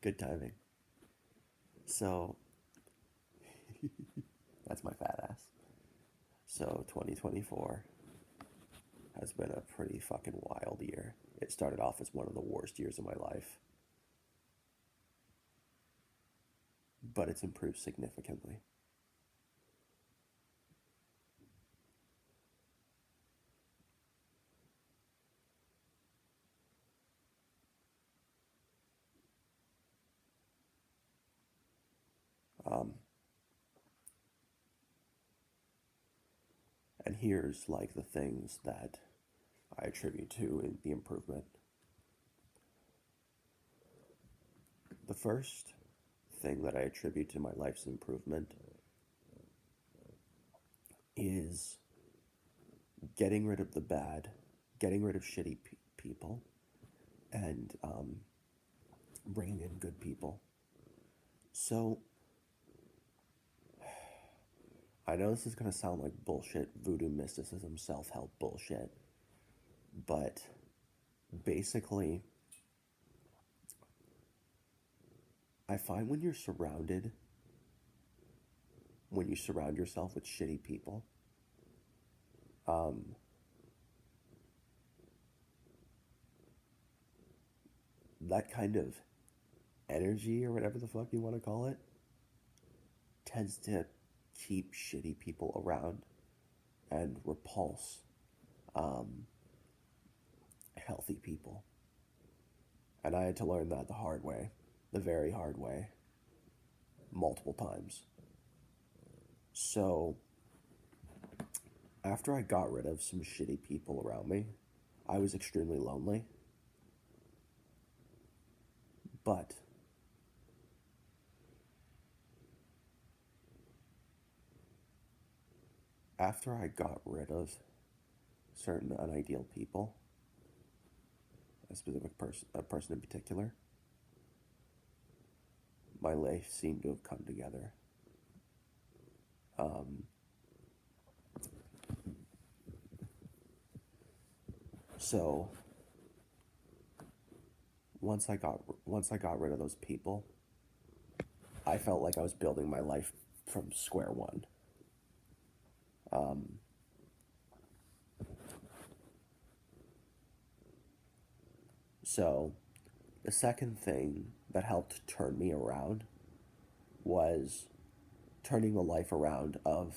Good timing. So, that's my fat ass. So, 2024 has been a pretty fucking wild year. It started off as one of the worst years of my life, but it's improved significantly. Um, and here's like the things that I attribute to in the improvement. The first thing that I attribute to my life's improvement is getting rid of the bad, getting rid of shitty people, and bringing in good people. So, I know this is going to sound like bullshit voodoo mysticism, self help bullshit, but basically, I find when you surround yourself with shitty people, um, that kind of energy or whatever the fuck you want to call it tends to keep shitty people around and repulse um, healthy people. And I had to learn that the hard way, the very hard way, multiple times. So, after I got rid of some shitty people around me, I was extremely lonely. But after I got rid of certain unideal people, a person in particular, my life seemed to have come together. Um, so once I got rid of those people, I felt like I was building my life from square one. Um, so the second thing that helped turn me around was turning the life around of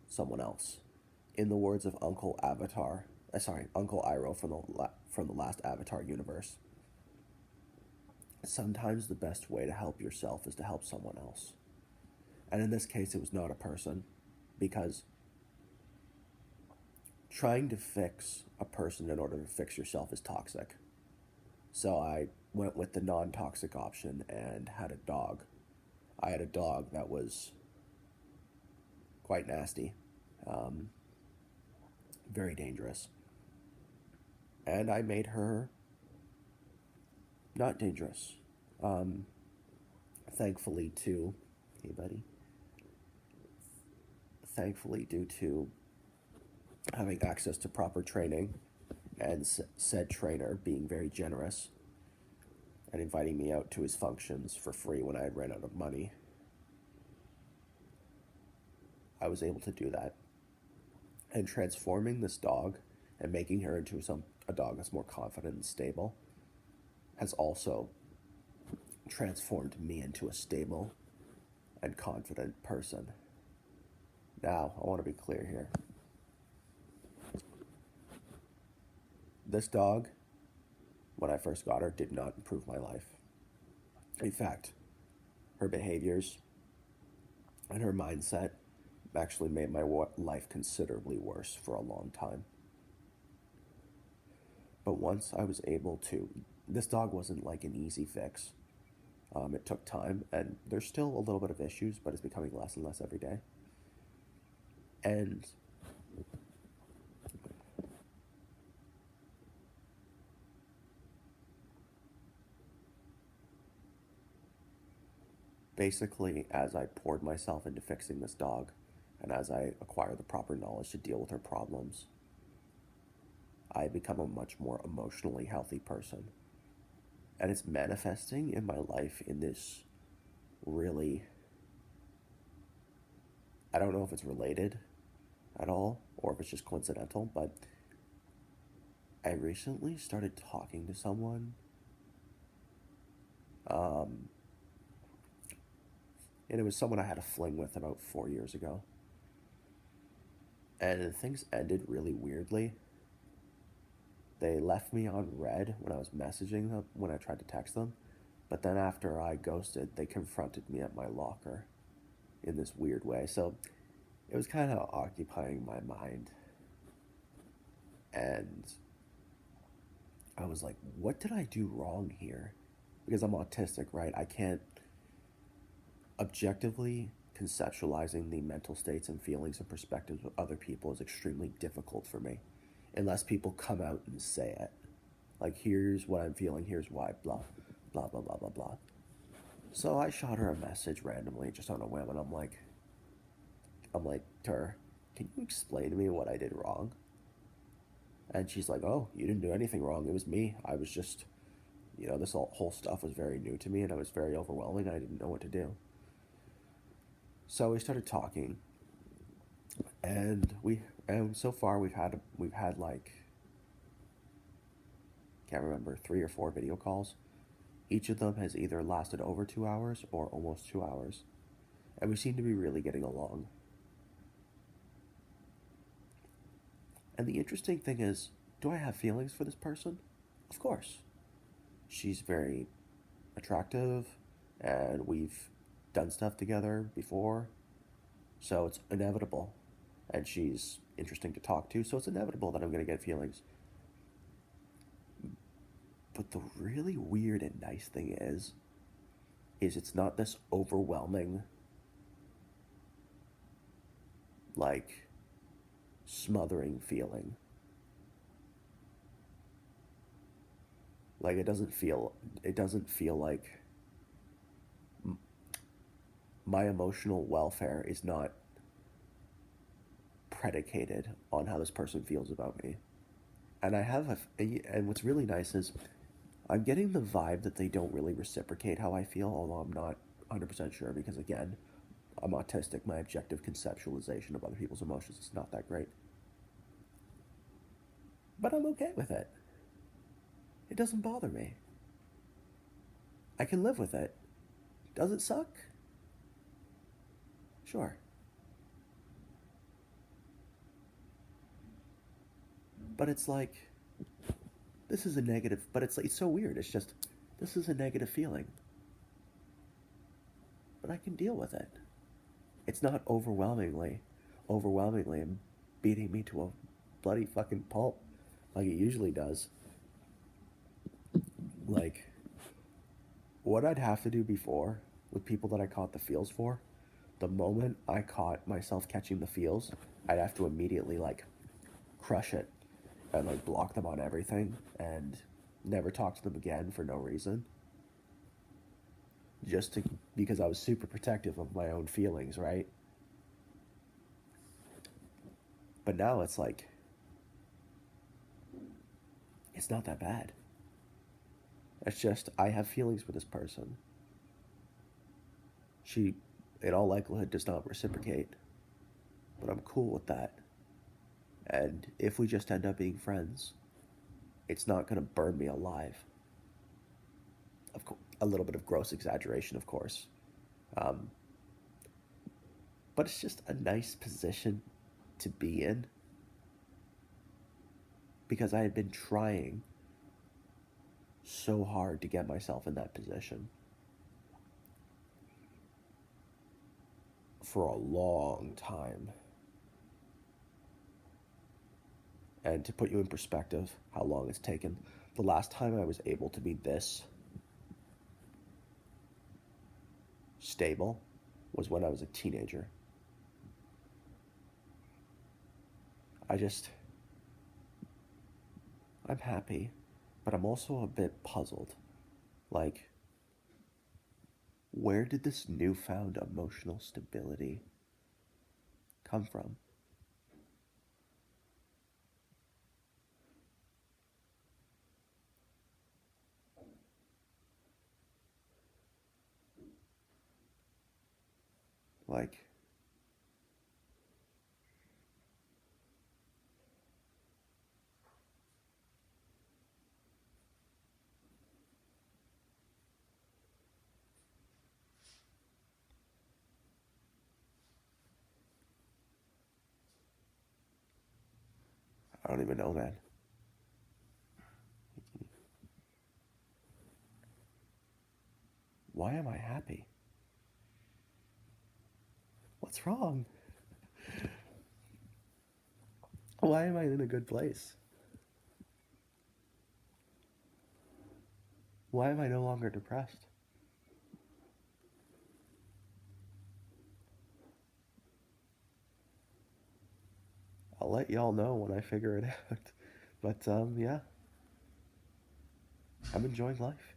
someone else. In the words of Uncle Iroh from the last Avatar universe, sometimes the best way to help yourself is to help someone else. And in this case, it was not a person, because trying to fix a person in order to fix yourself is toxic. So I went with the non-toxic option and had a dog. I had a dog that was quite nasty, um, very dangerous. And I made her not dangerous. Um, thankfully, too, hey buddy, thankfully, due to having access to proper training and said trainer being very generous and inviting me out to his functions for free when I had ran out of money, I was able to do that. And transforming this dog and making her into a dog that's more confident and stable has also transformed me into a stable and confident person. Now, I want to be clear here. This dog, when I first got her, did not improve my life. In fact, her behaviors and her mindset actually made my life considerably worse for a long time. But once I was able to, this dog wasn't like an easy fix. It took time, and there's still a little bit of issues, but it's becoming less and less every day. And basically, as I poured myself into fixing this dog, and as I acquired the proper knowledge to deal with her problems, I become a much more emotionally healthy person. And it's manifesting in my life in this really, I don't know if it's related at all or if it's just coincidental, but I recently started talking to someone, um, and it was someone I had a fling with about 4 years ago. And things ended really weirdly. They left me on red when I was messaging them, when I tried to text them. But then after I ghosted, they confronted me at my locker in this weird way. So it was kind of occupying my mind. And I was like, what did I do wrong here? Because I'm autistic, right? I can't objectively conceptualizing the mental states and feelings and perspectives of other people is extremely difficult for me unless people come out and say it. Like, here's what I'm feeling, here's why, blah, blah, blah, blah, blah, blah. So I shot her a message randomly, just on a whim, and I'm like, to her, can you explain to me what I did wrong? And she's like, oh, you didn't do anything wrong. It was me. I was just, this whole stuff was very new to me, and it was very overwhelming. I didn't know what to do. So we started talking, and so far we've had like, can't remember, 3 or 4 video calls. Each of them has either lasted over 2 hours or almost 2 hours, and we seem to be really getting along. And the interesting thing is, do I have feelings for this person? Of course. She's very attractive, and we've done stuff together before, so it's inevitable. And she's interesting to talk to, so it's inevitable that I'm going to get feelings. But the really weird and nice thing is it's not this overwhelming, like, smothering feeling. Like, it doesn't feel like my emotional welfare is not predicated on how this person feels about me. And and what's really nice is I'm getting the vibe that they don't really reciprocate how I feel, although I'm not 100% sure because, again, I'm autistic. My objective conceptualization of other people's emotions is not that great. But I'm okay with it. It doesn't bother me. I can live with it. Does it suck? Sure. But it's like, this is a negative, but it's so weird. It's just, this is a negative feeling. But I can deal with it. It's not overwhelmingly beating me to a bloody fucking pulp like it usually does. Like, what I'd have to do before with people that I caught the feels for, the moment I caught myself catching the feels, I'd have to immediately, like, crush it and, like, block them on everything and never talk to them again for no reason. Because I was super protective of my own feelings, right? But now it's like, it's not that bad. It's just, I have feelings for this person. She, in all likelihood, does not reciprocate. But I'm cool with that. And if we just end up being friends, it's not going to burn me alive. Of course, a little bit of gross exaggeration, of course. Um, but it's just a nice position to be in because I had been trying so hard to get myself in that position for a long time. And to put you in perspective, how long it's taken, the last time I was able to be this stable was when I was a teenager. I'm happy, but I'm also a bit puzzled. Like, where did this newfound emotional stability come from? Like, I don't even know, man. Why am I happy? What's wrong? Why am I in a good place? Why am I no longer depressed? I'll let y'all know when I figure it out. But yeah, I'm enjoying life.